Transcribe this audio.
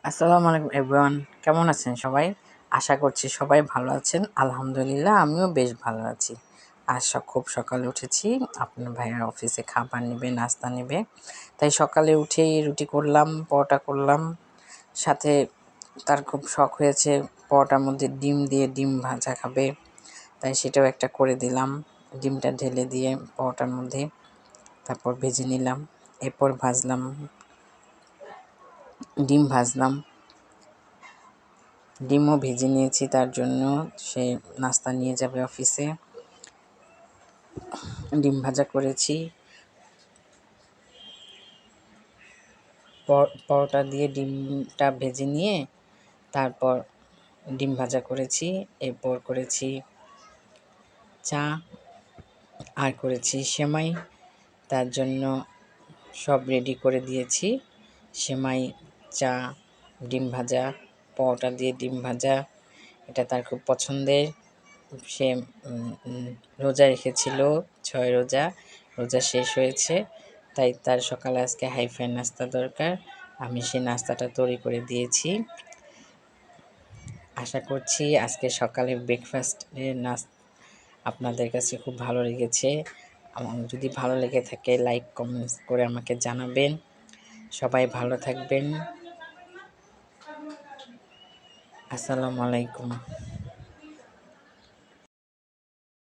আসসালামু আলাইকুম এভরিওয়ান, কেমন আছেন সবাই? আশা করছি সবাই ভালো আছেন। আলহামদুলিল্লাহ আমিও বেশ ভালো আছি। আজ খুব সকালে উঠেছি, আপনার ভাইয়ের অফিসে খাবার নেবে, নাস্তা নেবে, তাই সকালে উঠেই রুটি করলাম, পরোটা করলাম। সাথে তার খুব শখ হয়েছে পরোটার মধ্যে ডিম দিয়ে ডিম ভাজা খাবে, তাই সেটাও একটা করে দিলাম। ডিমটা ঢেলে দিয়ে পরোটার মধ্যে তারপর ভেজে নিলাম, এরপর ডিম ভাজলাম, ডিমও ভেজে নিয়েছি, তার জন্য সে নাস্তা নিয়ে যাবে অফিসে। ডিম ভাজা করেছি, পরোটা দিয়ে ডিমটা ভেজে নিয়ে তারপর ডিম ভাজা করেছি, এরপর করেছি চা আর করেছি সেমাই। তার জন্য সব রেডি করে দিয়েছি, সেমাই, চা, ডিম ভাজা, পরোটা দিয়ে ডিম ভাজা, এটা তার খুব পছন্দের। সে রোজা রেখেছিল, 6 রোজা, রোজা শেষ হয়েছে, তাই তার সকালে আজকে হাইফাই নাস্তা দরকার। আমি সেই নাস্তাটা তৈরি করে দিয়েছি। আশা করছি আজকে সকালের ব্রেকফাস্টের আপনাদের কাছে খুব ভালো লেগেছে। যদি ভালো লেগে থাকে লাইক কমেন্টস করে আমাকে জানাবেন। সবাই ভালো থাকবেন। আসসালামু আলাইকুম।